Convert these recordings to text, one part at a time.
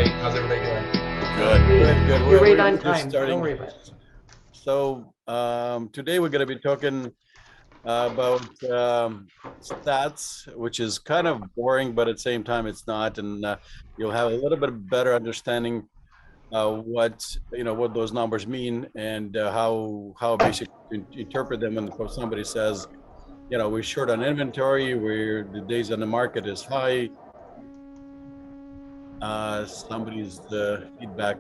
late. How's everybody doing? Good. You're right We're on just time. starting. Don't worry about it. So today we're going to be talking about stats, which is kind of boring, but at the same time it's not, and you'll have a little bit better understanding what what those numbers mean and how basically to interpret them. And if somebody says, we're short on inventory, where the days on the market is high. Somebody's feedback.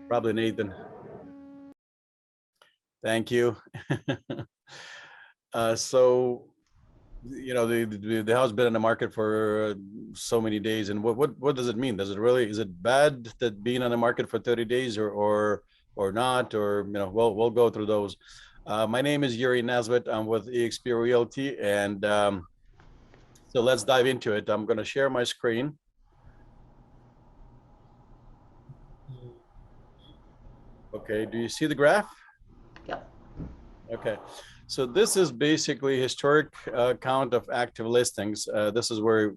Probably Nathan. Thank you. So, the house been in the market for so many days, and what does it mean? Is it bad that being on the market for 30 days or not? Or we'll go through those. My name is Yuriy Nesvit. I'm with EXP Realty, and so let's dive into it. I'm going to share my screen. Okay, do you see the graph? Yep. Okay, so this is basically historic count of active listings. This is where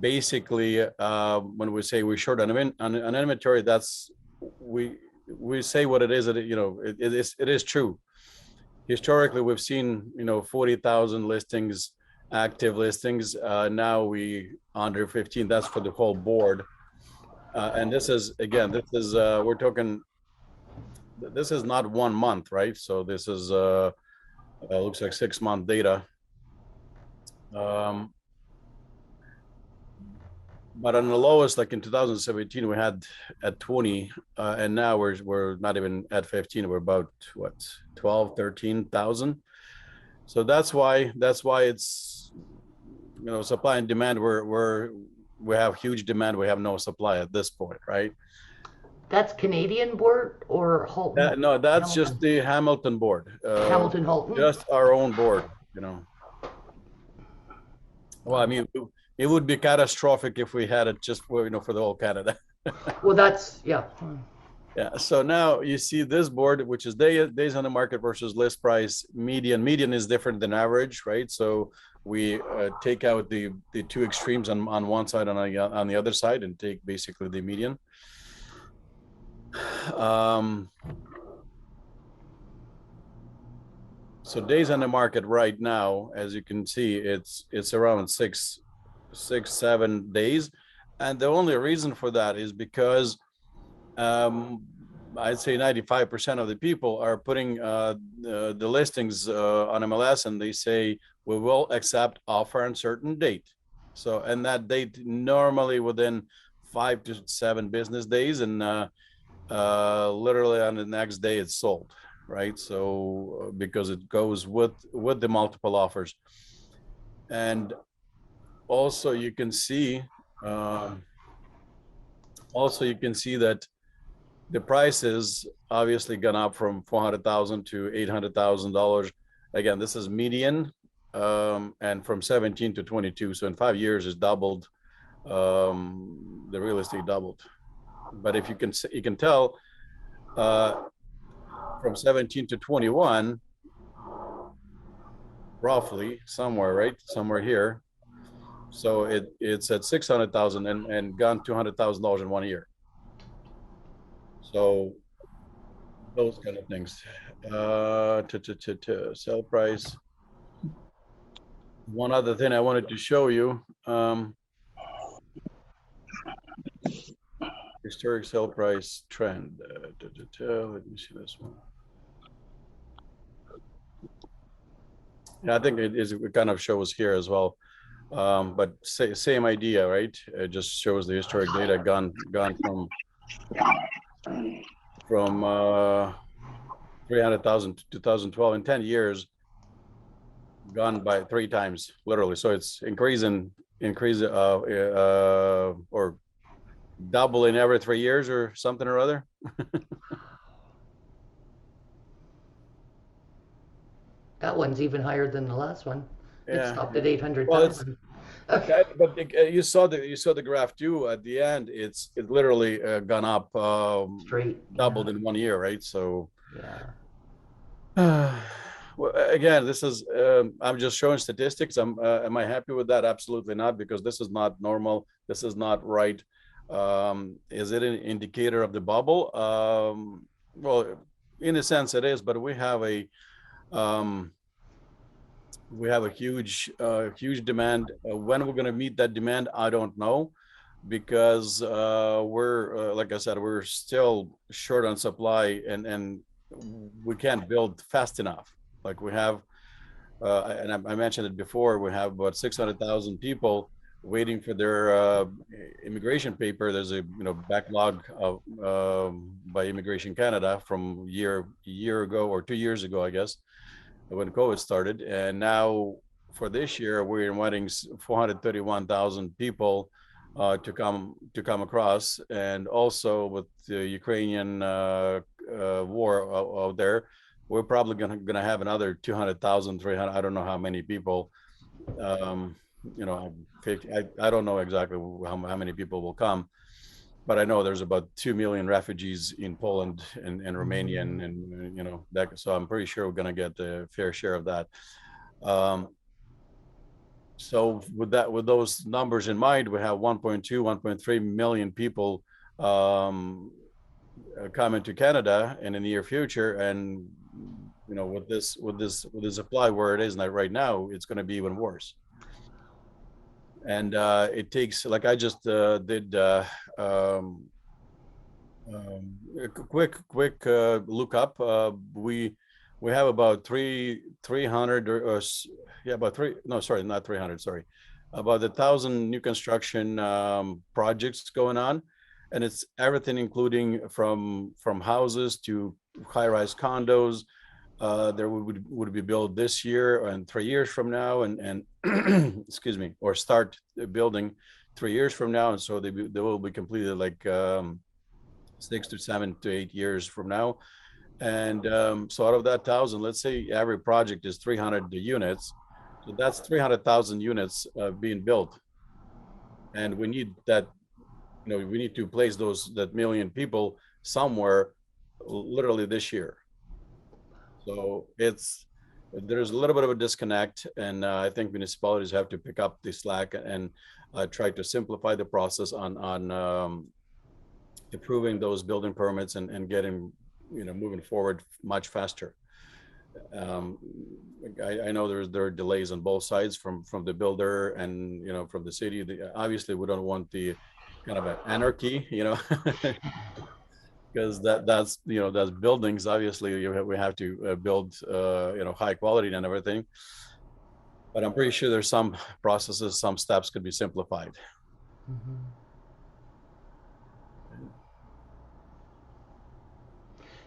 basically when we say we're short on inventory, that's we say what it is. It is true. Historically, we've seen 40,000 listings, active listings. Now we under 15. That's for the whole board. And this is we're talking. This is not 1 month, right? So this is looks like 6-month data. But on the lowest, like in 2017, we had at 20, and now we're not even at 15. We're about what 12, 13,000. So that's why it's supply and demand. We have huge demand. We have no supply at this point, right? That's Canadian board or Halton? No, that's just the Hamilton board. Hamilton Halton. Just our own board, Well, I mean, it would be catastrophic if we had it just for for the whole Canada. Well, that's yeah. Yeah. So now you see this board, which is days on the market versus list price. Median. Median is different than average, right? So we take out the two extremes on one side and on the other side, and take basically the median. So days on the market right now, as you can see, it's around 6-7 days, and the only reason for that is because I'd say 95% of the people are putting the listings on MLS, and they say we will accept offer on certain date. So, and that date normally within 5 to 7 business days, and literally on the next day it's sold, right? So because it goes with the multiple offers. And also you can see that the prices obviously gone up from $400,000 to $800,000. Again, this is median, and from 17 to 22. So in 5 years, it's doubled. The real estate doubled. But if you can tell, from 17 to 21, roughly somewhere here. So it's at 600,000 and gone $200,000 in 1 year. So those kind of things. Sell price. One other thing I wanted to show you. Historic sale price trend. Let me see this one. Yeah, I think it kind of shows here as well. But same idea, right? It just shows the historic data gone from 300,000 to 2012 in 10 years, gone by 3 times, literally. So it's increase or doubling every 3 years or something or other. That one's even higher than the last one. Yeah. It stopped at 800,000. Okay, but you saw the graph too. At the end, it literally gone up straight, doubled in 1 year, right? So yeah. Well, again, this is I'm just showing statistics. Am I happy with that? Absolutely not, because this is not normal. This is not right. Is it an indicator of the bubble? Well, in a sense, it is. But um, we have a huge demand. When we're going to meet that demand, I don't know, because we're like I said, we're still short on supply, and we can't build fast enough. Like we have and I mentioned it before, we have about 600,000 people waiting for their immigration paper. There's a backlog of by Immigration Canada from a year ago or 2 years ago, I guess, when COVID started. And now for this year, we're inviting 431,000 people to come across, and also with the Ukrainian war out there, we're probably gonna have another 200,000, 300. I don't know how many people. Um, 50, I don't know exactly how many people will come, but I know there's about 2 million refugees in Poland and Romania, and that. So I'm pretty sure we're gonna get a fair share of that. Um, so with those numbers in mind, we have 1.2, 1.3 million people coming to Canada in the near future, and with this supply where it is right now, it's going to be even worse. And it takes, like I just did a quick look up. We have about 300 or yeah, about three. No, sorry, not 300. Sorry, about 1,000 new construction projects going on, and it's everything, including from houses to high-rise condos. There would be built this year and 3 years from now, and excuse me, or start building 3 years from now, and so they will be completed like 6 to 7 to 8 years from now. And so out of that 1,000, let's say every project is 300 units, so that's 300,000 units being built, and we need that. We need to place that million people somewhere, literally this year. So there's a little bit of a disconnect, and I think municipalities have to pick up the slack and try to simplify the process on approving those building permits and getting moving forward much faster. Um, I know there are delays on both sides from the builder and from the city. Obviously, we don't want the kind of an anarchy, because that's buildings. Obviously, we have to build high quality and everything. But I'm pretty sure there's some processes, some steps could be simplified.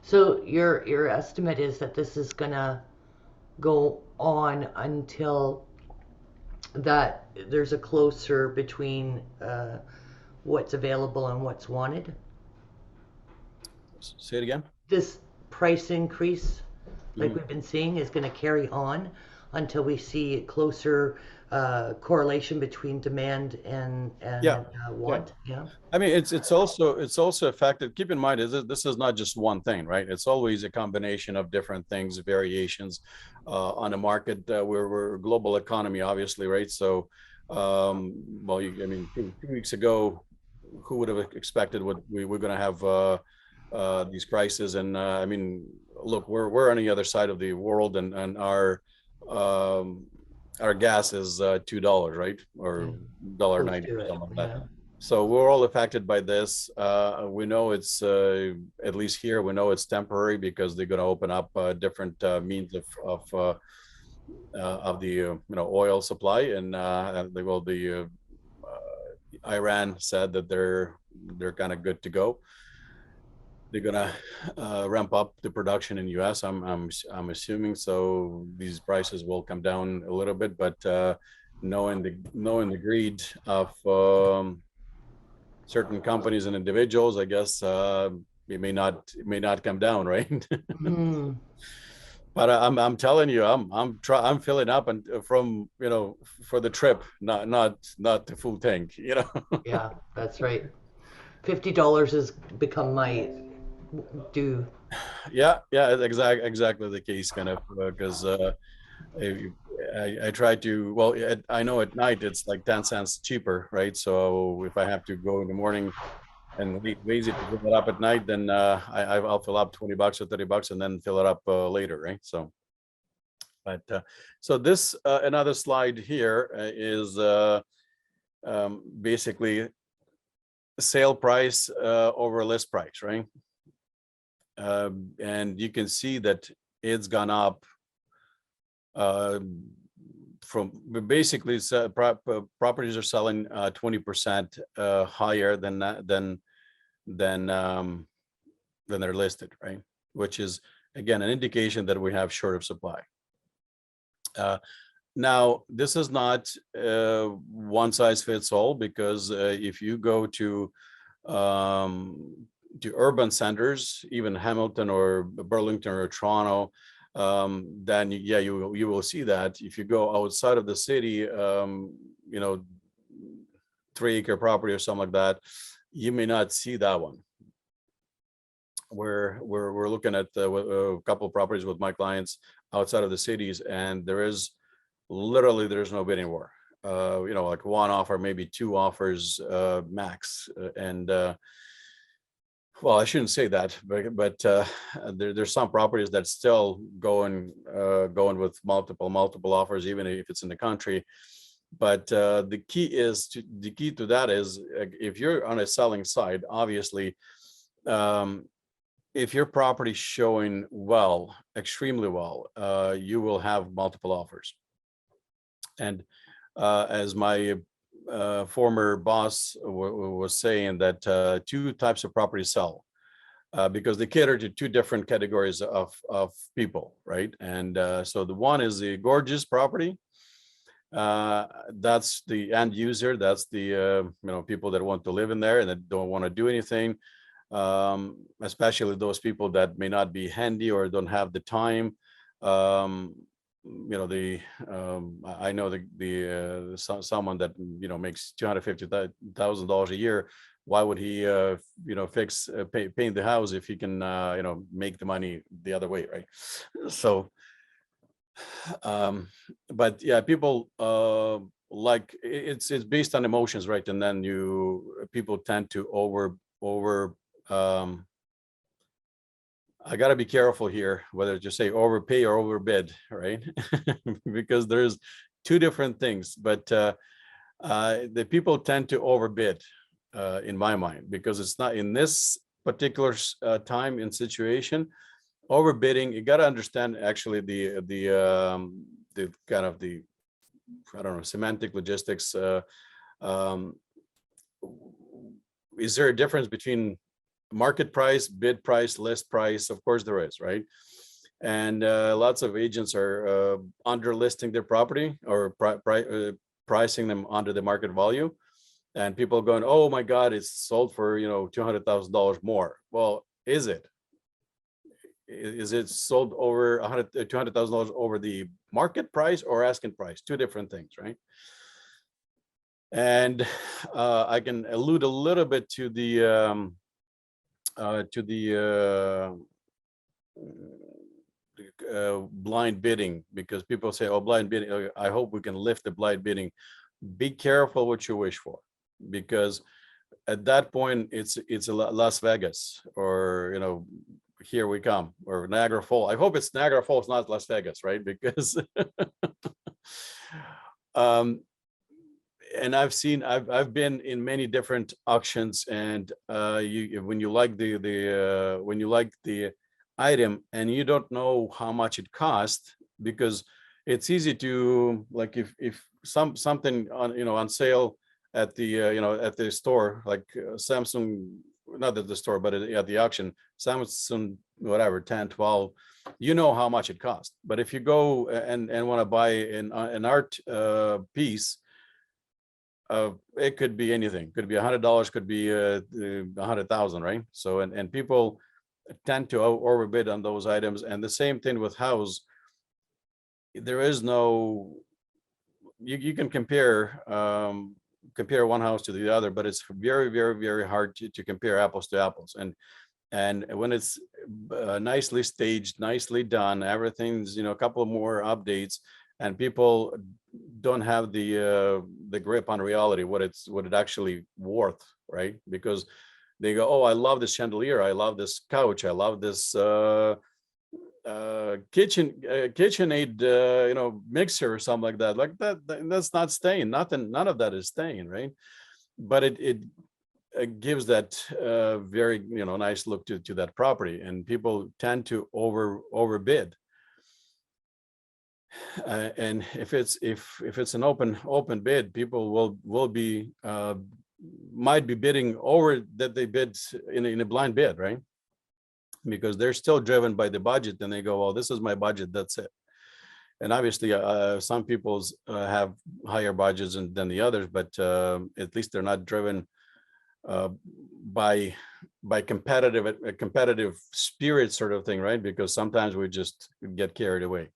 So your estimate is that this is gonna go on until that there's a closer between what's available and what's wanted. Say it again. This price increase, like Mhm. we've been seeing, is going to carry on until we see closer correlation between demand and Yeah, yeah. want. Yeah. I mean, it's also affected. Keep in mind, this is not just one thing, right? It's always a combination of different things, variations on a market. We're a global economy, obviously, right? So, well, I mean, 2 weeks ago, who would have expected what we were going to have these crises? And I mean, look, we're on the other side of the world, and um, our gas is $2, right, or dollar Close 90 to or it. something like that. Yeah. So we're all affected by this. We know it's at least here. We know it's temporary because they're going to open up different means of the oil supply, and the Iran said that they're kind of good to go. They're gonna ramp up the production in U.S. I'm assuming, so these prices will come down a little bit, but knowing the greed of certain companies and individuals, I guess it may not come down, right? Mm, But I'm telling you, I'm filling up and from for the trip, not the full tank. yeah, that's right. $50 has become my do. Yeah, yeah, exactly the case, kind of, because I try to, well, I know at night it's like 10 cents cheaper, right? So if I have to go in the morning and lazy to fill it up at night, then I'll fill up 20 bucks or 30 bucks and then fill it up later, right? So, but so this another slide here is basically sale price over list price, right? And you can see that it's gone up from basically properties are selling 20% higher than that, than they're listed, right? Which is again an indication that we have short of supply. Now, this is not one size fits all, because if you go to urban centers, even Hamilton or Burlington or Toronto, then yeah, you will see that. If you go outside of the city, 3-acre property or something like that, you may not see that one. We're looking at a couple of properties with my clients outside of the cities, and there's no bidding war. Like one offer, maybe two offers max, and well, I shouldn't say that, but there's some properties that still going with multiple offers, even if it's in the country. But the key to that is, if you're on a selling side, obviously, if your property's showing well, extremely well, you will have multiple offers. And as my former boss was saying, that two types of properties sell because they cater to two different categories of people, right? And so the one is the gorgeous property. That's the end user. That's the people that want to live in there and that don't want to do anything. Especially those people that may not be handy or don't have the time. I know someone that makes $250,000 a year. Why would he paint the house if he can make the money the other way, right? So but yeah, people like it's based on emotions, right? And then people tend to over I got to be careful here whether to say overpay or overbid, right? Because there's two different things. But the people tend to overbid, in my mind, because it's not in this particular time and situation. Overbidding, you got to understand actually the kind of the, I don't know, semantic logistics. Is there a difference between market price, bid price, list price? Of course there is, right? And lots of agents are under listing their property or pricing them under the market value, and people going, oh my God, it's sold for $200,000 more. Well, is it? Is it sold over $200,000 over the market price or asking price? Two different things, right? And I can allude a little bit to the blind bidding, because people say, oh, blind bidding, I hope we can lift the blind bidding. Be careful what you wish for, because at that point it's Las Vegas, or here we come, or Niagara Falls. I hope it's Niagara Falls, not Las Vegas, right? Because and I've been in many different auctions, and when you like the item and you don't know how much it costs, because it's easy to, like, if something on sale at the at the store, like Samsung, not at the store but at the auction, Samsung whatever 10, 12, you know how much it costs. But if you go and want to buy an art piece, it could be anything, could be $100, could be 100,000, right? So and people tend to overbid on those items. And the same thing with house. There is no, you can compare one house to the other, but it's very, very, very hard to compare apples to apples. And And when it's nicely staged, nicely done, everything's, a couple more updates, and people don't have the grip on reality, what it actually worth, right? Because they go, oh, I love this chandelier, I love this couch, I love this KitchenAid mixer or something like that. That's not staying. None of that is staying, right? But it gives that very nice look to that property, and people tend to overbid. And if it's an open bid, people will be might be bidding over that they bid in a blind bid, right? Because they're still driven by the budget, and they go, well, this is my budget, that's it. And obviously some people have higher budgets than the others, but at least they're not driven by competitive spirit sort of thing, right? Because sometimes we just get carried away.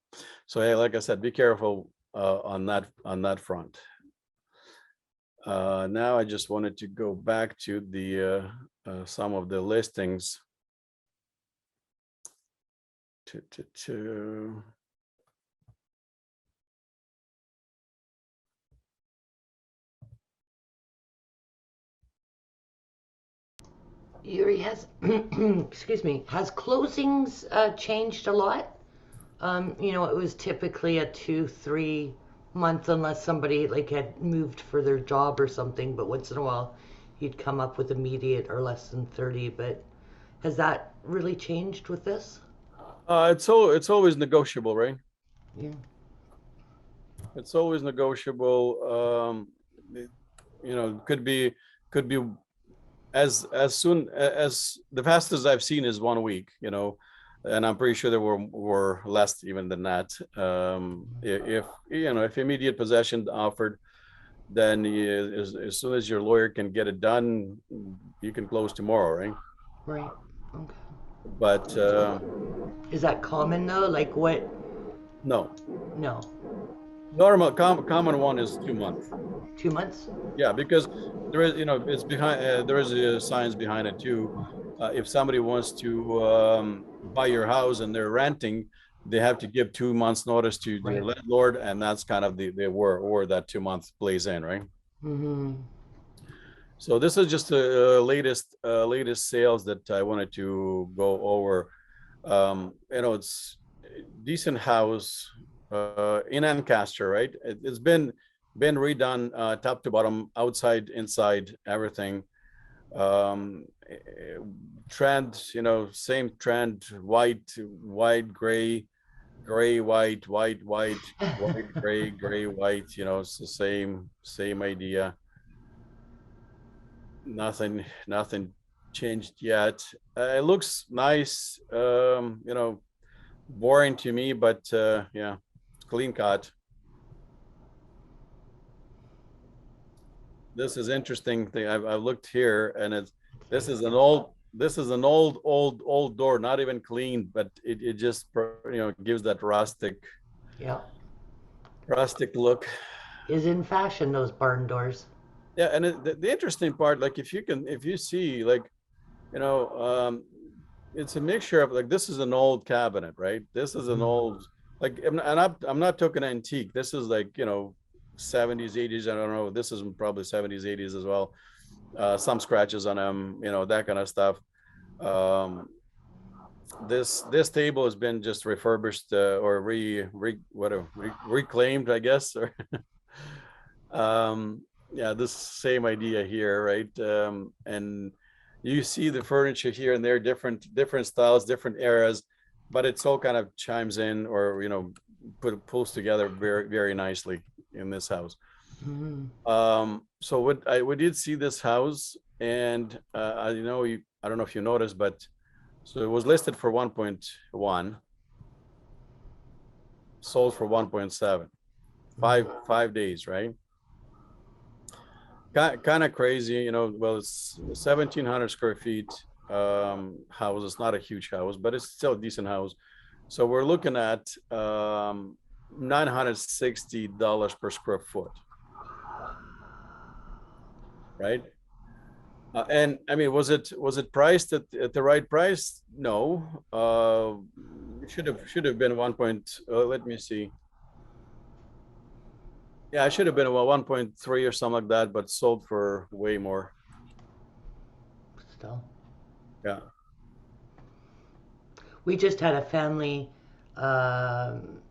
So hey, like I said, be careful on that front. Now I just wanted to go back to the some of the listings to Yuri, has excuse me, has closings changed a lot? It was typically a 2-3 month, unless somebody like had moved for their job or something, but once in a while you'd come up with immediate or less than 30. But has that really changed with this? it's always negotiable, right? Yeah. It's always negotiable. Could be as soon as the fastest I've seen is 1 week, and I'm pretty sure there were less even than that. If immediate possession offered, then as soon as your lawyer can get it done, you can close tomorrow, right? Right. Okay. But Is that common though? Like what? no, No. common one is 2 months. 2 months? Yeah, because there is, it's behind. There is a science behind it too. If somebody wants to buy your house and they're renting, they have to give 2 months notice to their Right. landlord, and that's kind of the war that 2 months plays in, right? Mm-hmm. So this is just the latest sales that I wanted to go over. It's a decent house in Ancaster, right? It's been redone top to bottom, outside, inside, everything. Trend, same trend, white, gray, white, gray, white. It's the same idea. Nothing changed yet. It looks nice. Boring to me, but yeah, clean cut. This is interesting thing. I've looked here, and this is an old door, not even clean, but it just gives that Yeah. rustic look. Is in fashion, those barn doors. Yeah, and the interesting part, like if you see, like, it's a mixture of, like, this is an old cabinet, right? This is an old, like, and I'm not talking antique. This is like 70s, 80s. I don't know. This is probably 70s, 80s as well. Some scratches on them, that kind of stuff. This table has been just refurbished or reclaimed, I guess. Or yeah, this same idea here, right? And you see the furniture here and there, different styles, different eras, but it's all kind of chimes in, or pulls together very, very nicely in this house. So we did see this house, and I don't know if you noticed, but so it was listed for 1.1, sold for 1.7, 5 days, right? Kind of crazy, well, it's 1,700 square feet house. It's not a huge house, but it's still a decent house. So we're looking at $960 per square foot, right? And I mean, was it priced at the right price? No. It should have been 1 point. Let me see. Yeah, it should have been about 1.3 or something like that, but sold for way more. Still. Yeah. We just had a family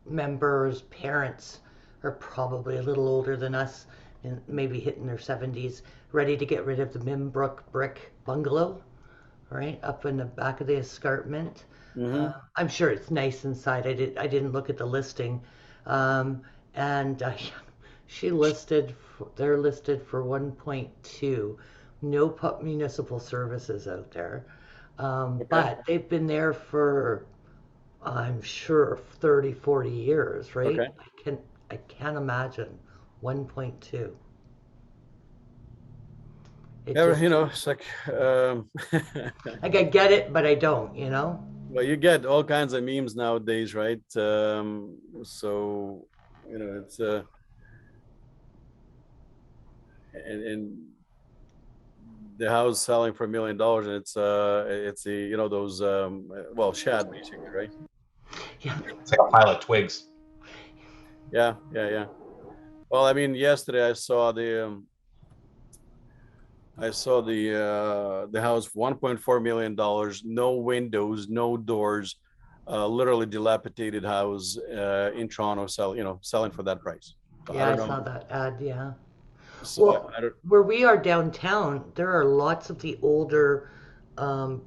member's parents are probably a little older than us, and maybe hitting their 70s, ready to get rid of the Mimbrook brick bungalow, right up in the back of the escarpment. Mm-hmm. I'm sure it's nice inside. I didn't look at the listing, um, and she listed. They're listed for 1.2. No municipal services out there, Okay. but they've been there for, I'm sure, 30, 40 years, right? Okay. I can't imagine 1.2. It Yeah, just, it's like, like I get it, but I don't. well, you get all kinds of memes nowadays, right? So, it's and the house selling for $1 million, and it's the those well, shad basically, right? Yeah. It's like a pile of twigs. Yeah, yeah, yeah. Well, I mean, yesterday I saw the house, $1.4 million, no windows, no doors, literally dilapidated house in Toronto, selling for that price. So I Yeah, don't I know. saw that ad, yeah. So Well, I don't. where we are downtown, there are lots of the older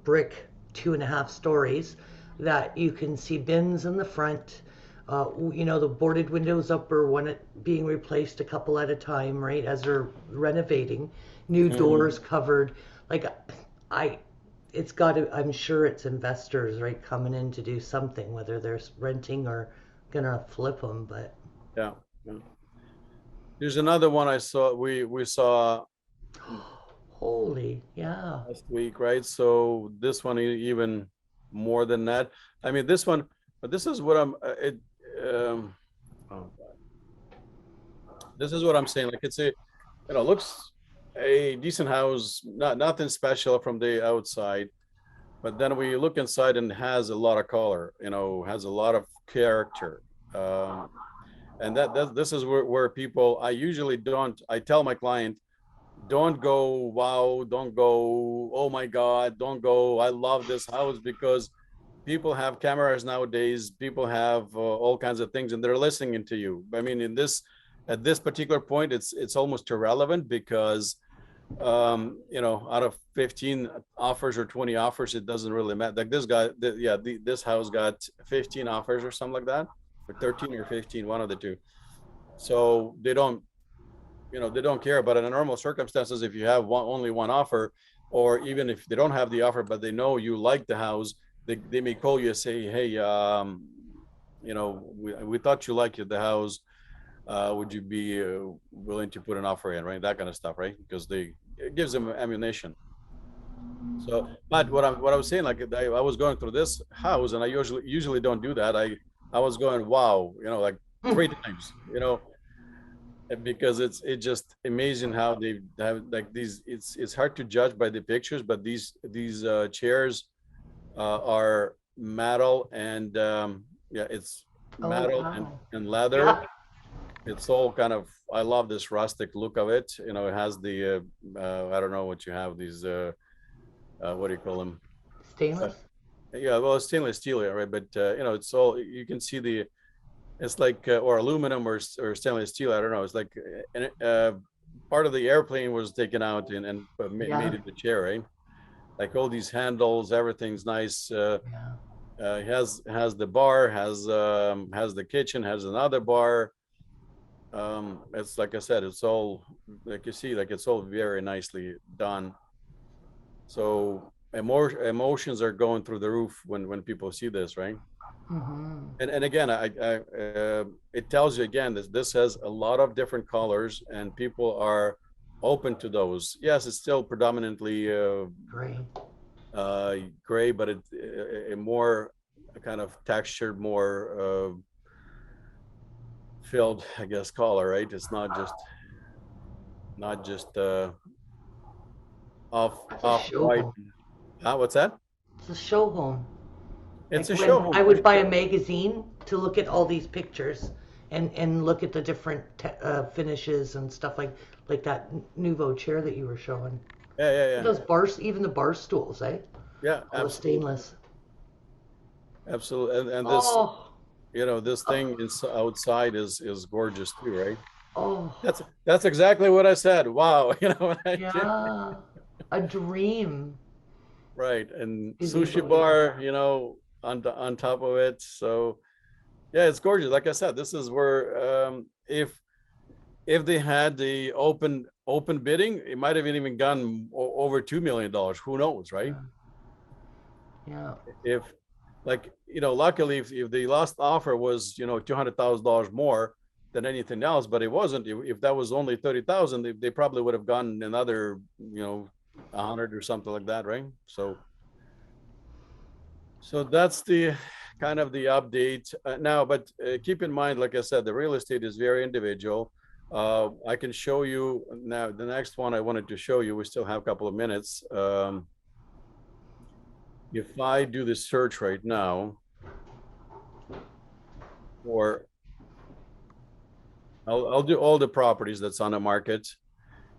brick 2.5 stories that you can see bins in the front. The boarded windows up are being replaced a couple at a time, right, as they're renovating. New Mhm. doors covered. Like, I, it's got to, I'm sure it's investors, right, coming in to do something, whether they're renting or gonna flip them, but Yeah, yeah. There's another one I saw. We saw holy, yeah. last week, right? So this one even more than that. I mean, this one, but this is what I'm. Oh, this is what I'm saying. Like, it's looks a decent house, nothing special from the outside, but then we look inside and has a lot of color. Has a lot of character. Um, and that this is where people. I usually don't. I tell my client, don't go wow, don't go oh my god, don't go I love this house, because people have cameras nowadays, people have all kinds of things, and they're listening to you. I mean, at this particular point, it's almost irrelevant, because out of 15 offers or 20 offers, it doesn't really matter. Like this guy, this house got 15 offers or something like that, or 13 or 15, one of the two. So they don't care. But in normal circumstances, if you have only one offer, or even if they don't have the offer but they know you like the house, they may call you and say, hey, we thought you liked the house, would you be willing to put an offer in, right? That kind of stuff, right? Because it gives them ammunition. So, but what I was saying, like, I was going through this house, and I usually don't do that. I was going, wow, like, three times, because it's just amazing how they have, like, these. It's hard to judge by the pictures, but these chairs are metal, and yeah, it's Oh, metal wow. and leather. Yeah. It's all kind of. I love this rustic look of it. It has the I don't know what you have, these what do you call them? Uh, Stainless? yeah, well, it's stainless steel, yeah, right? But it's all, you can see it's like, or aluminum, or stainless steel. I don't know. It's like, part of the airplane was taken out and Yeah. made into chair, right? Like all these handles, everything's nice. Yeah. Has the bar, has the kitchen, has another bar. It's like I said, it's all, like you see, like, it's all very nicely done. So emotions are going through the roof when people see this, right? Mm-hmm. And again, it tells you again that this has a lot of different colors, and people are open to those. Yes, it's still predominantly Great. gray, but a more kind of textured, more filled, I guess, color, right? It's not just It's a off show white. home. What's that? It's a show home. It's Like a show when home I for would buy sure. a magazine to look at all these pictures and look at the different finishes and stuff like that Nouveau chair that you were showing. Yeah, yeah, yeah, Those bars, even the bar stools, eh? yeah. All the Absolutely, stainless. absolutely. And this, Oh, this thing oh, is outside is gorgeous too, right? oh, That's exactly what I said. Wow, yeah. A dream. right. And Can you sushi believe it? bar, on top of it. So yeah, it's gorgeous. Like I said, this is where if they had the open bidding, it might have even gone over $2 million. Who knows, right? Yeah. Yeah. If like luckily if the last offer was $200,000 more than anything else, but it wasn't. If that was only 30,000, they probably would have gotten another 100 or something like that, right? So that's the kind of the update now. But keep in mind, like I said, the real estate is very individual. I can show you now. The next one I wanted to show you, we still have a couple of minutes. If I do the search right now, or I'll do all the properties that's on the market,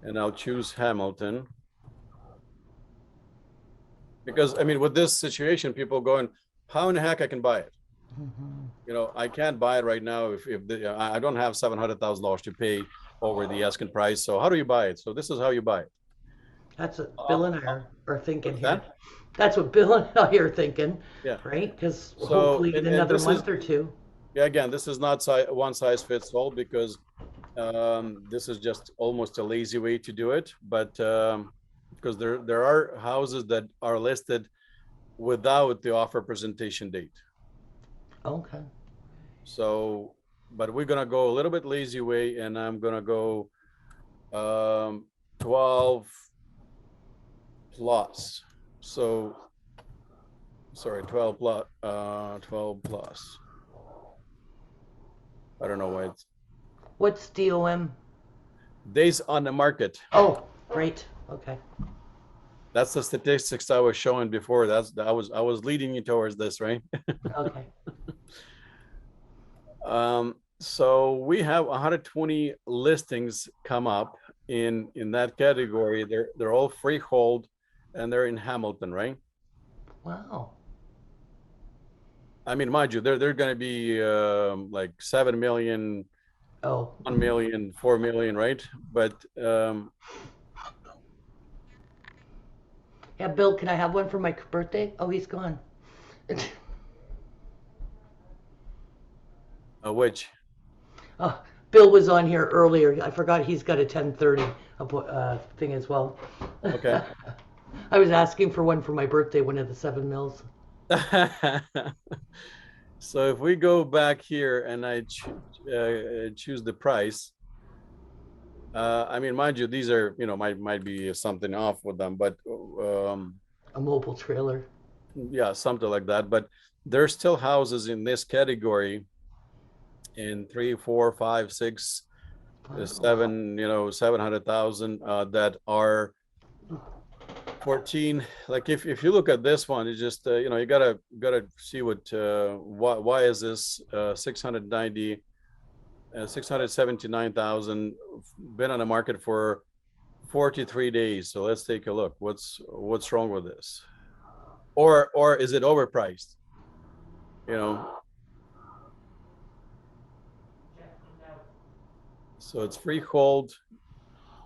and I'll choose Hamilton. Because I mean, with this situation, people going, how in the heck I can buy it? Hmm. I can't buy it right now if I don't have $700,000 to pay over the asking price. So how do you buy it? So this is how you buy it. That's what Uh, Bill and I are thinking what's here. that? That's what Bill and I are thinking, Yeah. right? Because So hopefully in and another this is, month or two. yeah, again, this is not one size fits all, because this is just almost a lazy way to do it. But because there are houses that are listed without the offer presentation date. Okay. So, but we're gonna go a little bit lazy way, and I'm gonna go 12 plus. So, sorry, 12 plus. 12 plus. I don't know why it's What's DOM? days on the market. Oh, great. Okay. That's the statistics I was showing before. I was leading you towards this, right? Okay. So we have 120 listings come up in that category. They're all freehold, and they're in Hamilton, right? Wow. I mean, mind you, they're going to be like 7 million, Oh. 1 million, 4 million, right? But Yeah, Bill, can I have one for my birthday? Oh, he's gone. which Oh, Bill was on here earlier. I forgot he's got a 10:30 thing as well. okay. I was asking for one for my birthday, one of the 7 mils. So if we go back here and I choose the price, I mean, mind you, these are might be something off with them, but A mobile trailer. yeah, something like that. But there's still houses in this category in 3, 4, 5, 6, Wow. 7, 700,000 that are 14. Like if you look at this one, it's just you gotta see why is this 690 679,000 been on the market for 43 days. So let's take a look. What's wrong with this? Or is it overpriced? You know, so it's freehold,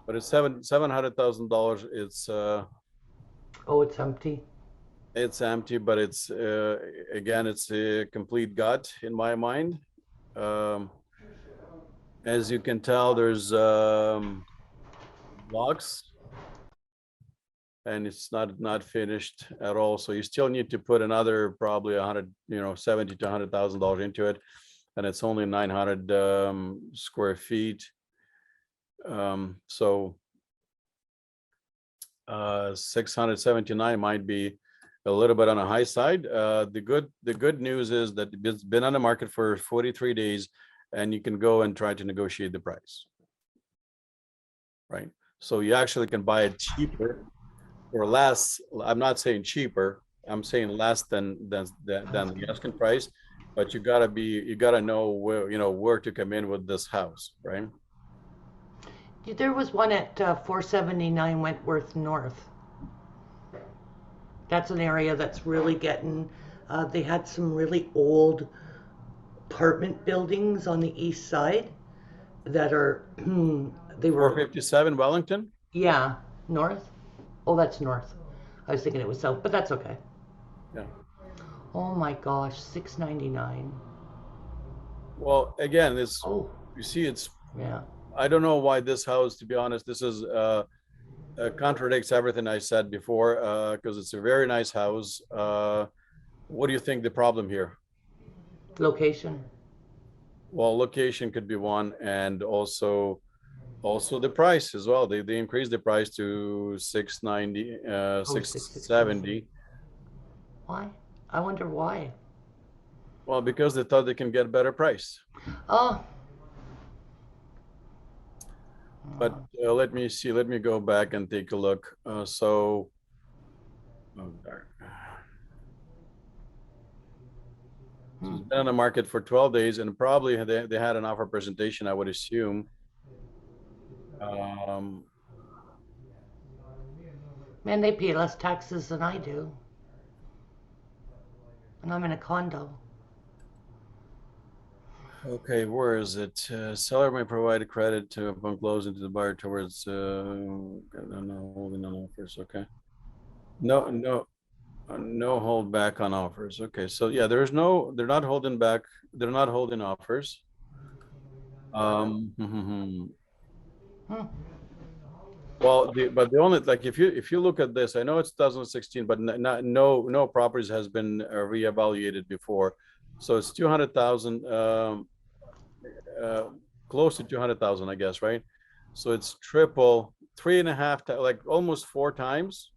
but it's $700,000. Oh, it's empty. It's empty, but it's again, it's a complete gut in my mind. Um, as you can tell, there's blocks, and it's not finished at all. So you still need to put another probably 100, 70 to $100,000 into it, and it's only 900 square feet. So 679 might be a little bit on the high side. The good news is that it's been on the market for 43 days, and you can go and try to negotiate the price, right? So you actually can buy it cheaper or less. I'm not saying cheaper. I'm saying less than the asking price. But you gotta know where to come in with this house, right? There was one at 479 Wentworth North. That's an area that's really getting. They had some really old apartment buildings on the east side that are. They were. 457 Wellington. Yeah, north. Oh, that's north. I was thinking it was south, but that's okay. Yeah. Oh my gosh, 699. Well, again, it's Oh, you see, it's yeah. I don't know why this house, to be honest, this is contradicts everything I said before because it's a very nice house. What do you think the problem here? Location. Well, location could be one, and also the price as well. They increased the price to 690, Oh, 660. 670. Why? I wonder why. Well, because they thought they can get a better price. Oh. But let me see. Let me go back and take a look. So, oh, darn. So Hmm. it's been on the market for 12 days, and probably they had an offer presentation, I would assume. Um, Man, they pay less taxes than I do. And I'm in a condo. okay, where is it? Seller may provide a credit to upon closing to the buyer towards no holding on offers. Okay, no hold back on offers. Okay, so yeah, they're not holding back. They're not holding offers. Hmm. Well, but the only like if you look at this, I know it's 2016, but not no properties has been reevaluated before, so it's 200,000, uh, close to 200,000, I guess, right? So it's triple, three and a half, like almost four times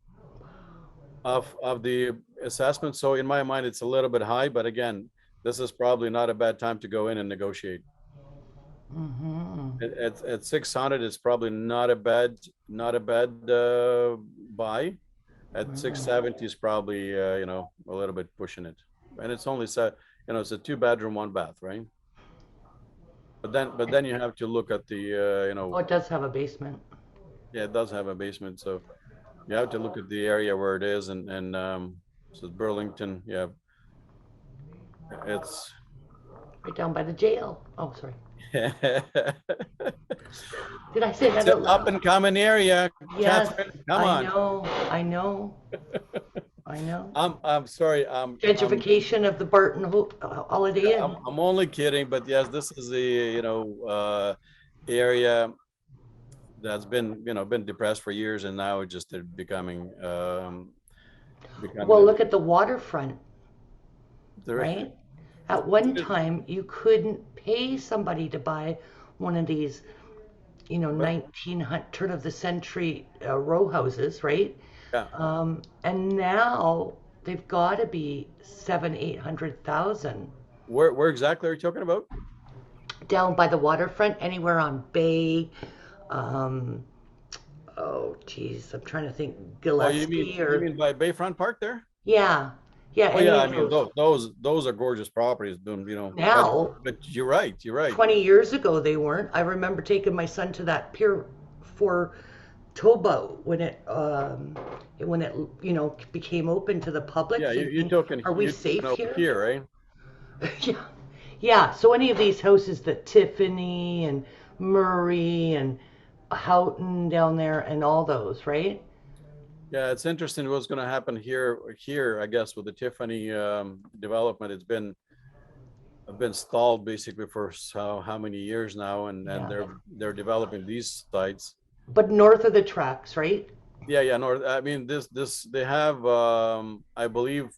of the assessment. So in my mind, it's a little bit high, but again, this is probably not a bad time to go in and negotiate. Mm-hmm. At 600, it's probably not a bad buy. At Mm-hmm. 670 is probably a little bit pushing it, and it's only set. It's a two-bedroom, one bath, right? But then you have to look at the Oh, it does have a basement. yeah, it does have a basement, so you have to look at the area where it is, and so Burlington, yeah, it's Right down by the jail. Oh, sorry. it's Did I say that an out up loud? and coming area, Yes, Catherine. Come I on. know. I know. I know. I'm sorry. Gentrification of the Barton Holiday Yeah, Inn. I'm only kidding, but yes, this is the area that's been depressed for years, and now it's just becoming Well, a look at the waterfront, there. right? At one time, you couldn't pay somebody to buy one of these, But 1900 turn of the century row houses, right? yeah, And now they've got to be 800,000 where exactly are you talking about? down by the waterfront, anywhere on Bay. Um, oh, geez, I'm trying to think, Oh, you mean Gillespie you or mean by Bayfront Park there? yeah, yeah, Oh any yeah, of I mean those. those are gorgeous properties. But Now, you're right. You're right. 20 years ago, they weren't. I remember taking my son to that Pier 4 towboat when it became open to the public, Yeah, thinking, are we you safe took over here? here, right? Yeah, yeah. So any of these houses, that Tiffany and Murray and Houghton down there, and all those, right? Yeah, it's interesting what's going to happen here, I guess, with the Tiffany development. It's been stalled basically for how many years now, and Yeah. they're developing these sites. But north of the tracks, right? Yeah, yeah. No, I mean this they have I believe.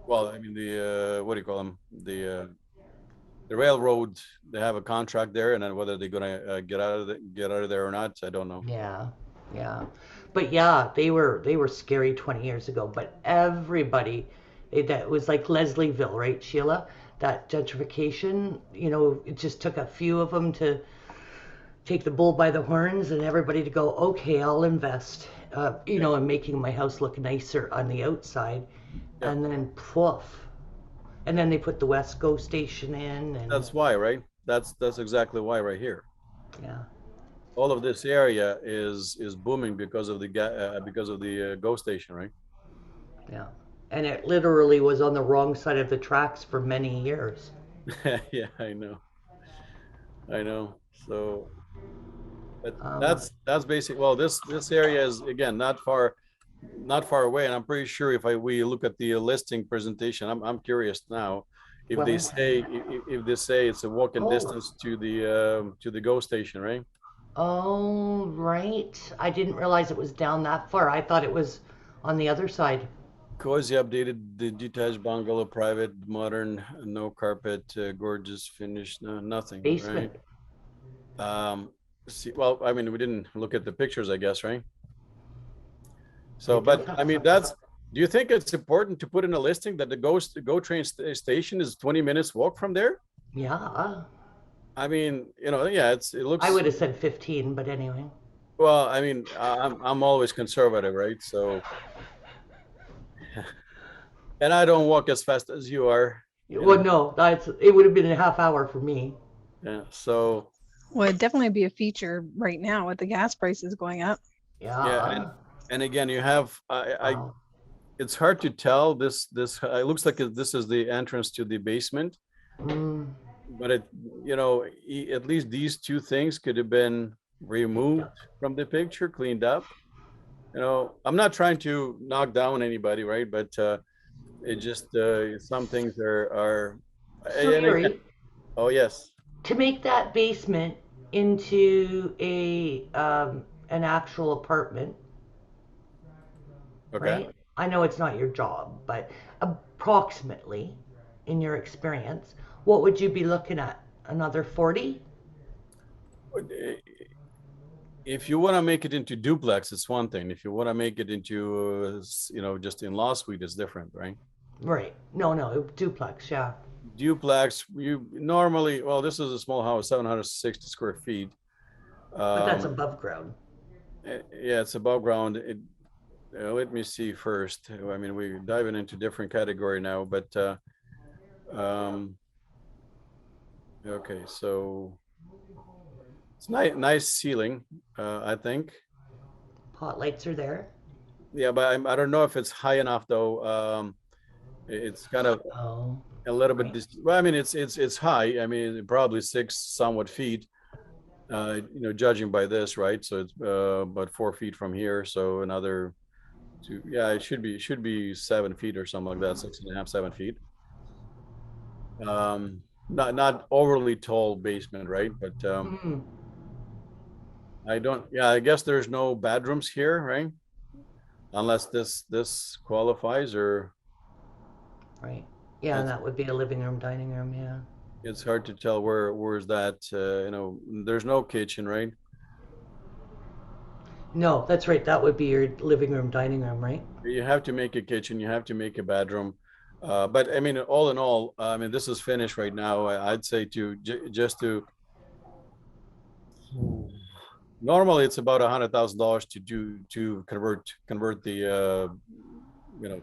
Well, I mean the what do you call them? The railroad. They have a contract there, and then whether they're gonna get out of there or not, I don't know. Yeah, yeah. But yeah, they were scary 20 years ago. But everybody, that was like Leslieville, right, Sheila? That gentrification, it just took a few of them to take the bull by the horns and everybody to go, okay, I'll invest. you know, and making my house look nicer on the outside. Yeah, And then poof. And then they put the Wesco station in, and that's why, right? That's exactly why right here. yeah, All of this area is booming because of the because of the GO station, right? yeah. And it literally was on the wrong side of the tracks for many years. Yeah, I know. So, but Um, that's basic. Well, this area is again not far away, and I'm pretty sure if we look at the listing presentation, I'm curious now if they well, say if they say it's a walking oh, distance to the GO station, right? oh, right. I didn't realize it was down that far. I thought it was on the other side. Cozy updated the detached bungalow, private, modern, no carpet, gorgeous finish, no nothing, right? Basement. See, well, I mean, we didn't look at the pictures, I guess, right? I So, don't but know. I mean, that's. Do you think it's important to put in a listing that the GO train station is 20 minutes walk from there? Yeah. I mean, yeah, it I looks would have said 15, but anyway. well. I mean, I'm always conservative, right? So, and I don't walk as fast as you are, you Well, know. no, it would have been a half hour for me. Yeah. So, Would definitely be a feature right now with the gas prices going up. yeah, Yeah. and again, you have Wow. it's hard to tell. This it looks like this is the entrance to the basement, Mm, but at least these two things could have been picked removed up. from the picture, cleaned up. I'm not trying to knock down anybody, right? But it just some things are So, and again, Yuri, oh yes, to make that basement into a an actual apartment, okay. right? I know it's not your job, but approximately, in your experience, what would you be looking at? Another 40? If you want to make it into duplex, it's one thing. If you want to make it into just in law suite, it's different, right? Right. No, no, duplex, yeah. Duplex, you normally, well, this is a small house, 760 square feet. But that's Um, above ground. yeah, it's above ground. Let me see first. I mean, we're diving into different category now, but um, okay, so it's nice ceiling, I think. Pot lights are there. Yeah, but I don't know if it's high enough though. It's kind of Oh, a little bit. right. Well, I mean, it's high. I mean, probably six somewhat feet. Judging by this, right? So it's about 4 feet from here. So another two. Yeah, it should be 7 feet or something like that. 6.5, 7 feet. Not overly tall basement, right? But Mm, I don't. Yeah, I guess there's no bedrooms here, right? Unless this qualifies, or right. Yeah, and it's that would be a living room, dining room, yeah. it's hard to tell where's that. There's no kitchen, right? No, that's right. That would be your living room, dining room, right? You have to make a kitchen, you have to make a bedroom. But I mean, all in all, I mean, this is finished right now. I'd say just to normally it's about $100,000 to convert the you know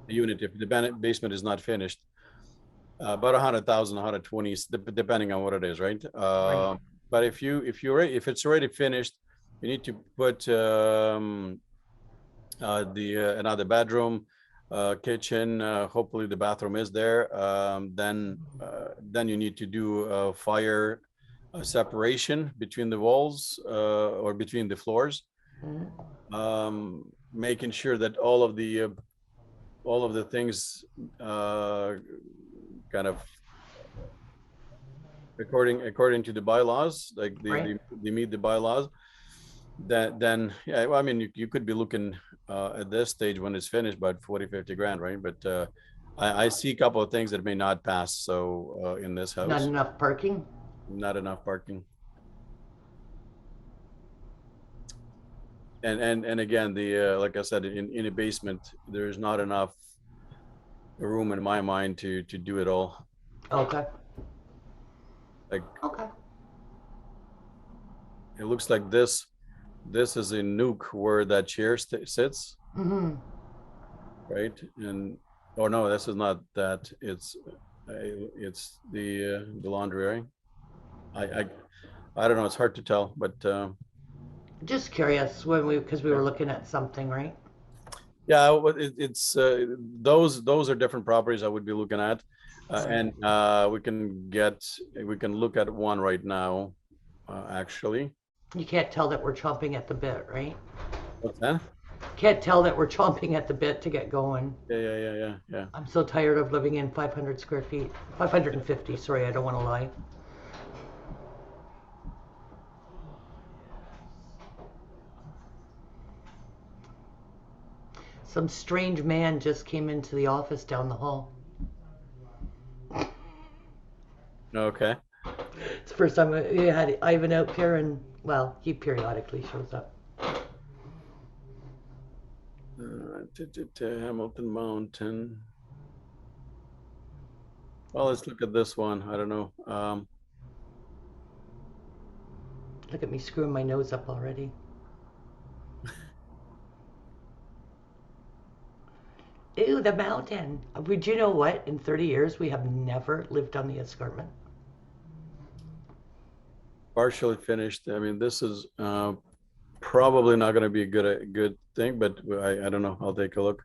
the unit if the basement is not finished. About 100,000, 120, depending on what it is, right? Right. But if it's already finished, you need to put the another bedroom, kitchen. Hopefully, the bathroom is there. Then you need to do a fire separation between the walls or between the floors, Mm, making sure that all of the things kind of according to the bylaws, like right. they meet the bylaws. That then yeah, well, I mean you could be looking at this stage when it's finished about 40, 50 grand, right? But I see a couple of things that may not pass. So in this Not house, enough parking? not enough parking. And again, the like I said, in a basement, there's not enough room in my mind to do it all. Okay. Like Okay. it looks like this this is a nuke where that chair sits, Mm-hmm. right? And oh no, this is not that. It's the laundry, right? I I don't know. It's hard to tell, but Just curious because we were looking at something, right? yeah, it's those are different properties I would be looking at, and we can look at one right now, actually. You can't tell that we're chomping at the bit, right? What's that? Can't tell that we're chomping at the bit to get going. Yeah. I'm so tired of living in 500 square feet. 550, sorry, I don't want to lie. Some strange man just came into the office down the hall. Okay. It's the first time we had Ivan out here, and well, he periodically shows up. Hamilton Mountain. Well, let's look at this one. I don't know. Look at me screwing my nose up already. Ew, the mountain. Would you know what? In 30 years, we have never lived on the escarpment. Partially finished. I mean, this is probably not going to be a good thing, but I don't know. I'll take a look.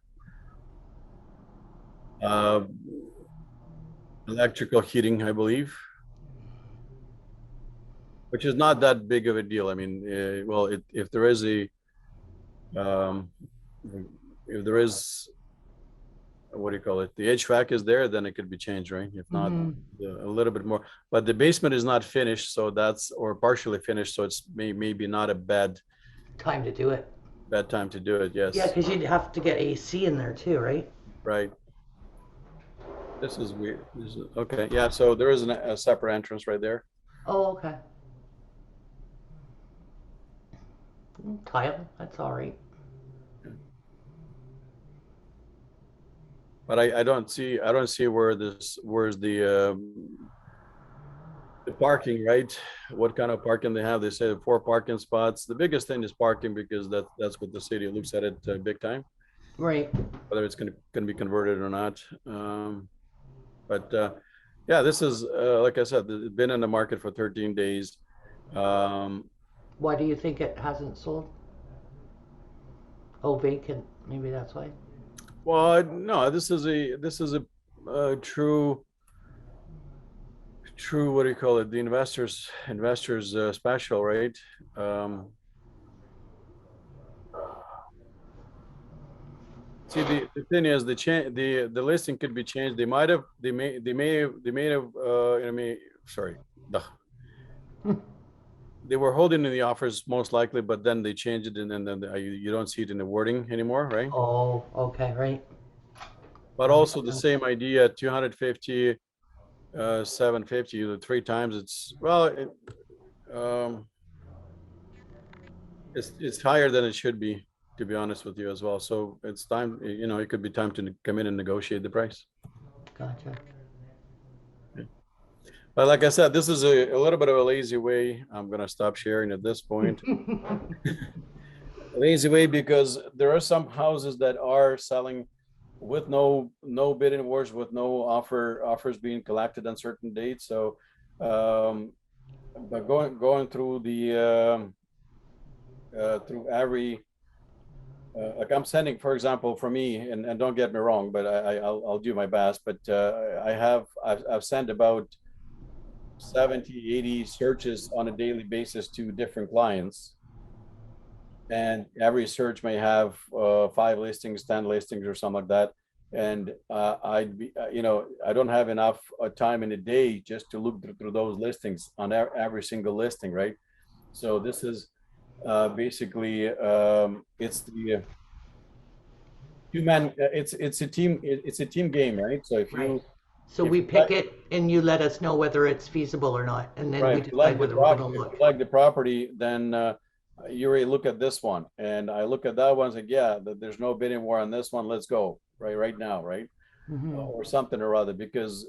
Electrical heating, I believe, which is not that big of a deal. I mean, well, if there is if there is, what do you call it? The HVAC is there, then it could be changed, right? If not, a little bit more. But the basement is not finished, so or partially finished, so it's maybe not a bad time to do it. Bad time to do it. Yes. Yeah, because you'd have to get AC in there too, right? Right. This is weird. Okay. Yeah. So there is a separate entrance right there. Oh, okay. Tile, that's all right. But I don't see where's the parking, right? What kind of parking they have? They say 4 parking spots. The biggest thing is parking because that's what the city looks at it big time. Right. Whether it's going to be converted or not. But yeah, this is like I said, it's been in the market for 13 days. Why do you think it hasn't sold? Oh, vacant. Maybe that's why. Well, no, this is a true, what do you call it? The investors special, right? See, the thing is, the listing could be changed. They may have I mean, sorry. They were holding in the offers most likely, but then they changed it, and then you don't see it in the wording anymore, right? Oh, okay, right. But also the same idea, 250, 750, the 3 times. It's it's higher than it should be, to be honest with you as well. So it's time, it could be time to come in and negotiate the price. Gotcha. But like I said, this is a little bit of a lazy way. I'm going to stop sharing at this point. Lazy way because there are some houses that are selling with no bidding wars, with no offers being collected on certain dates. So, but going through the through every like I'm sending, for example, for me, and don't get me wrong, but I'll do my best. But I've sent about 70, 80 searches on a daily basis to different clients. And every search may have 5 listings, 10 listings or something like that. And I'd be, I don't have enough time in a day just to look through those listings on every single listing, right? So this is basically, it's the human, it's a team game, right? So if you, so we pick it and you let us know whether it's feasible or not, and then we decide whether we're going to look. If you like the property, then Yuriy, look at this one, and I look at that one and say, yeah, there's no bidding war on this one. Let's go right now, right? Or something or other, because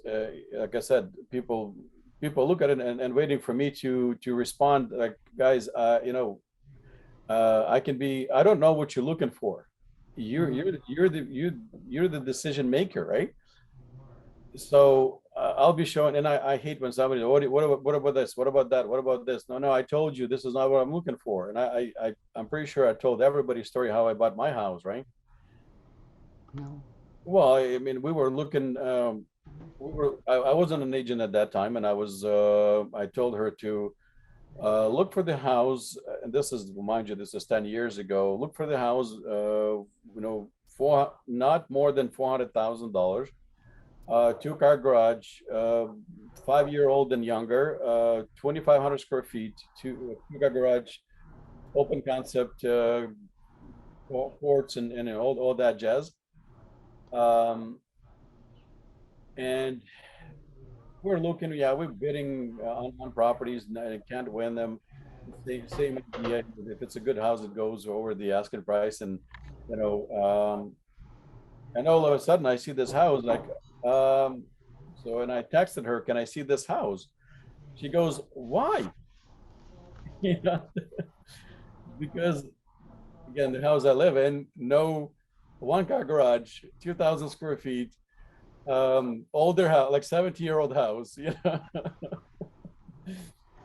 like I said, people look at it and waiting for me to respond, like, guys, I don't know what you're looking for. You're the decision maker, right? So I'll be showing, and I hate when somebody, what about this? What about that? What about this? No, I told you this is not what I'm looking for. And I'm pretty sure I told everybody's story how I bought my house, right? No. Well, I mean, we were looking, I wasn't an agent at that time, and I told her to look for the house, and this is, mind you, this is 10 years ago. Look for the house, for not more than $400,000, 2-car garage, 5-year-old and younger, 2,500 square feet, 2-car garage, open concept, ports and all that jazz. And we're looking, yeah, we're bidding on properties and can't win them. Same idea. If it's a good house, it goes over the asking price, and and all of a sudden I see this house like, so, and I texted her, "Can I see this house?" She goes, "Why?" Because again, the house I live in, no 1-car garage, 2,000 square feet, older house, like 70-year-old house,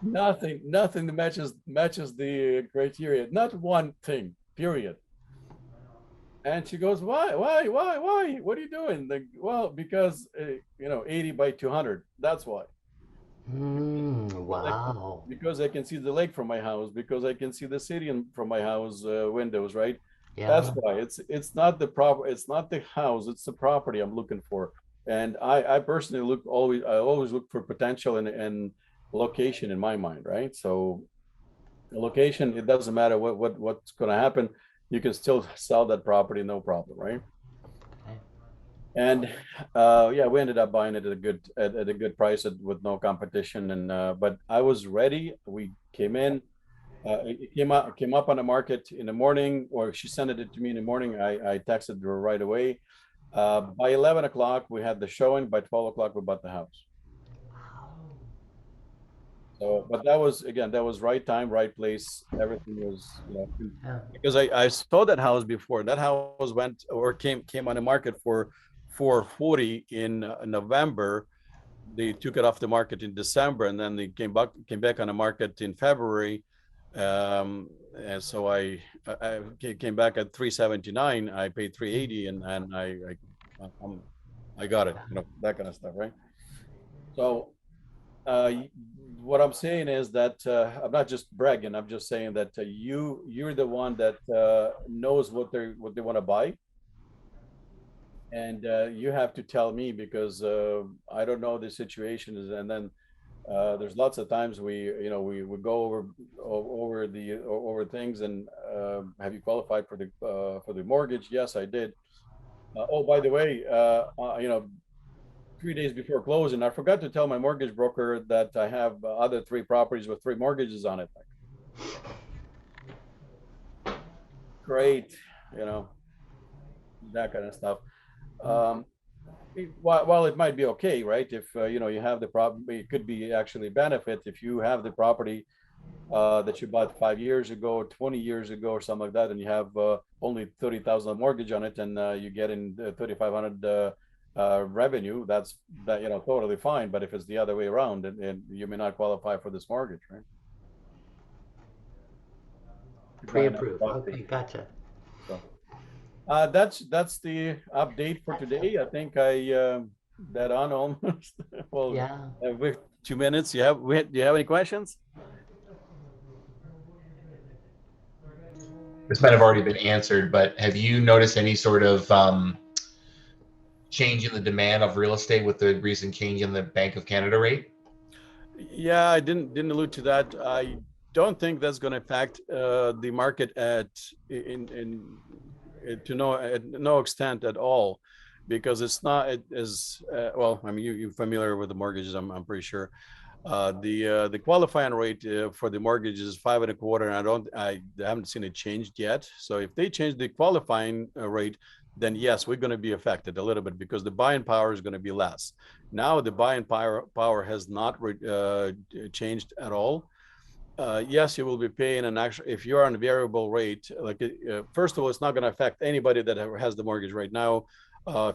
nothing that matches the criteria, not one thing, period. And she goes, why, what are you doing? Like, well, because 80 by 200, that's why. Wow. Because I can see the lake from my house, because I can see the city from my house windows, right? That's Yeah. why it's not the proper, it's not the house, it's the property I'm looking for. And I personally I always look for potential and location in my mind, right? So the location, it doesn't matter what's going to happen, you can still sell that property, no problem, right? Okay. And yeah, we ended up buying it at a good price with no competition. And but I was ready. We came in. It came up on the market in the morning, or she sent it to me in the morning. I texted her right away. By 11 o'clock, we had the showing. By 12 o'clock, we bought the house. So, but that was right time, right place. Everything was, Yeah. because I saw that house before. That house came on the market for 440 in November. They took it off the market in December, and then they came back on the market in February. And so I came back at 379. I paid 380, and I got it, that kind of stuff, right? So what I'm saying is that I'm not just bragging. I'm just saying that you're the one that knows what they want to buy, and you have to tell me, because I don't know the situations. And then there's lots of times we go over things, and have you qualified for the mortgage? Yes, I did. Oh, by the way, 3 days before closing, I forgot to tell my mortgage broker that I have other 3 properties with 3 mortgages on it. Great, that kind of stuff. While it might be okay, right? If you have the problem, it could be actually benefit if you have the property that you bought 5 years ago, 20 years ago, or something like that, and you have only 30,000 mortgage on it, and you get in 3,500 revenue. That's totally fine. But if it's the other way around, and you may not qualify for this mortgage, right? Pre-approved. Okay, gotcha. So that's the update for today. I think that on almost. Well, Yeah. with 2 minutes. Do you have any questions? This might have already been answered, but have you noticed any sort of change in the demand of real estate with the recent change in the Bank of Canada rate? Yeah, I didn't allude to that. I don't think that's going to affect the market to no extent at all, because it's not as well. I mean, you're familiar with the mortgages, I'm pretty sure. The qualifying rate for the mortgage is 5.25, and I haven't seen it changed yet. So if they change the qualifying rate, then yes, we're going to be affected a little bit, because the buying power is going to be less. Now the buying power has not changed at all. Yes, you will be paying an actual, if you're on a variable rate, like, first of all, it's not going to affect anybody that has the mortgage right now,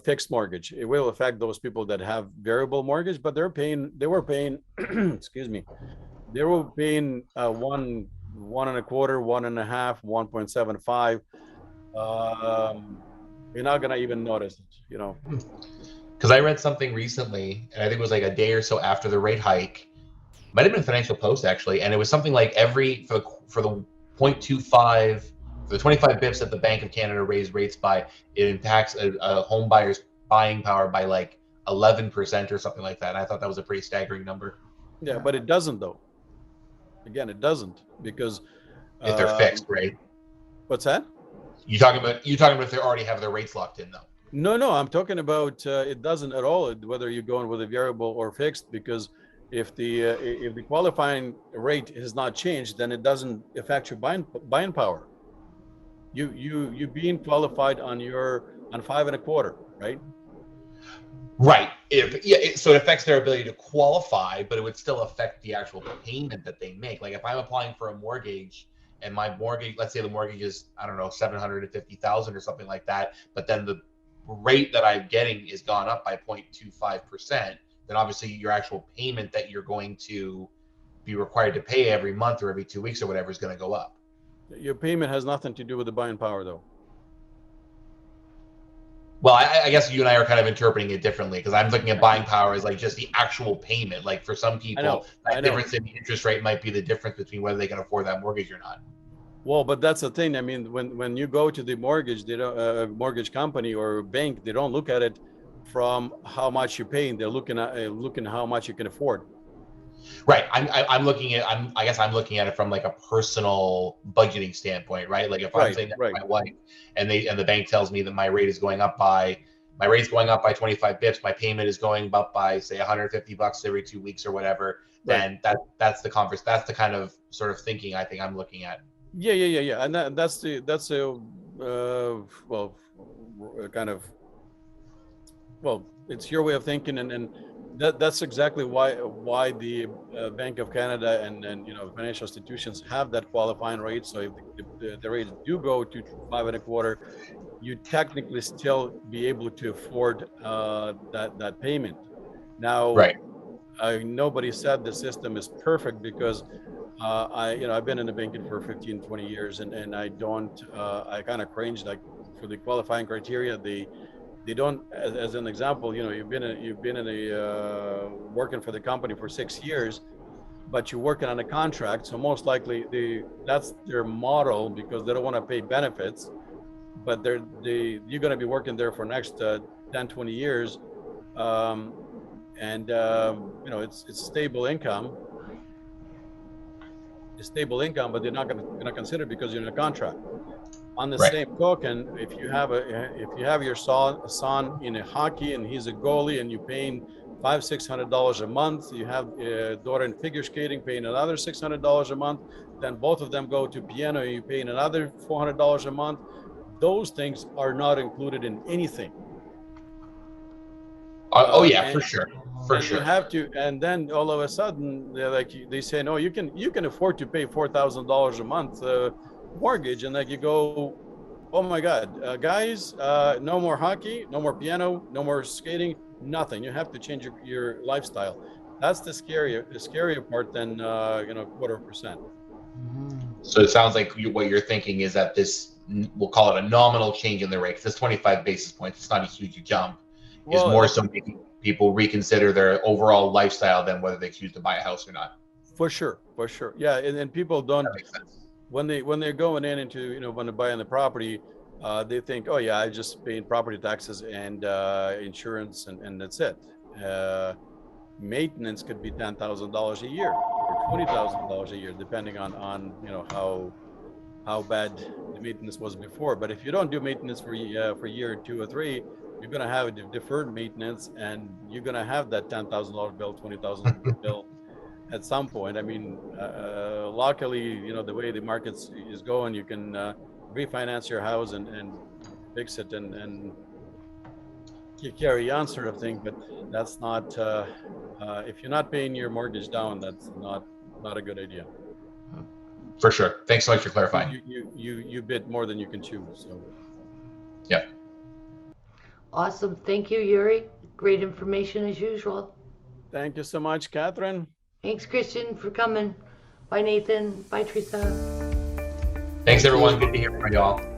fixed mortgage. It will affect those people that have variable mortgage, but they were paying, excuse me, they were paying one and a quarter, one and a half, 1.75. You're not going to even notice it, you know. Because I read something recently, and I think it was like a day or so after the rate hike. Might have been Financial Post actually, and it was something like for the 0.25 for the 25 bips that the Bank of Canada raised rates by, it impacts a home buyer's buying power by like 11% or something like that. And I thought that was a pretty staggering number. Yeah, but it doesn't though. Again, it doesn't, because If they're fixed, right? what's that? You talking about if they already have their rates locked in though? No, I'm talking about it doesn't at all, whether you're going with a variable or fixed, because if the qualifying rate has not changed, then it doesn't affect your buying power. You being qualified on 5.25, right? Right. So it affects their ability to qualify, but it would still affect the actual payment that they make. Like if I'm applying for a mortgage and my mortgage, let's say the mortgage is, I don't know, 750,000 or something like that, but then the rate that I'm getting is gone up by 0.25%, then obviously your actual payment that you're going to be required to pay every month or every 2 weeks or whatever is going to go up. Your payment has nothing to do with the buying power, though. Well, I guess you and I are kind of interpreting it differently, because I'm looking at buying power as like just the actual payment. Like for some people, that difference in the interest rate might be the difference between whether they can afford that mortgage or not. Well, but that's the thing. I mean, when you go to the mortgage, they don't, mortgage company or bank, they don't look at it from how much you're paying. They're looking at how much you can afford. Right. I'm looking at I guess I'm looking at it from like a personal budgeting standpoint, right? Like if I'm saying that to my wife and the bank tells me that my rate's going up by 25 bips, my payment is going up by say $150 every 2 weeks or whatever, then that's the kind of sort of thinking I think I'm looking at. Yeah. And that's the well, kind of, well, it's your way of thinking, and that's exactly why the Bank of Canada and financial institutions have that qualifying rate. So if the rates do go to 5.25, you technically still be able to afford that payment. Now, nobody said the system is perfect, because I've been in the banking for 15, 20 years, and I kind of cringe, like, for the qualifying criteria. They don't, as an example, you've been in a working for the company for 6 years, but you're working on a contract. So most likely that's their model, because they don't want to pay benefits, but you're going to be working there for next 10, 20 years. It's stable income. It's stable income, but they're not going to consider it because you're in a contract. On the same token, if you have your son in a hockey and he's a goalie, and you're paying $500-600 a month, you have a daughter in figure skating paying another $600 a month, then both of them go to piano and you're paying another $400 a month. Those things are not included in anything. For sure. You have to, and then all of a sudden they say, no, you can afford to pay $4,000 a month mortgage, and like you go, oh my God, guys, no more hockey, no more piano, no more skating, nothing. You have to change your lifestyle. That's the scarier part than 0.25%. So it sounds like what you're thinking is that this, we'll call it a nominal change in the rate, because it's 25 basis points. It's not a huge jump. Is more so making people reconsider their overall lifestyle than whether they choose to buy a house or not. For sure. Yeah, and people don't, when they're going into when they're buying the property, they think, oh yeah, I just paying property taxes and insurance, and that's it. Maintenance could be $10,000 a year or $20,000 a year, depending on how bad the maintenance was before. But if you don't do maintenance for year 2 or 3, you're going to have a deferred maintenance, and you're going to have that $10,000 bill, $20,000 bill at some point. I mean, luckily, the way the market is going, you can refinance your house and fix it and you carry on, sort of thing. But that's not, if you're not paying your mortgage down, that's not a good idea. For sure. Thanks so much for clarifying. You bit more than you can chew. So Awesome. Thank you, Yuri. Great information as usual. thank you so much, Catherine. Thanks, Christian, for coming. Bye, Nathan. Bye, Teresa. Thanks, everyone. Good to hear from you all.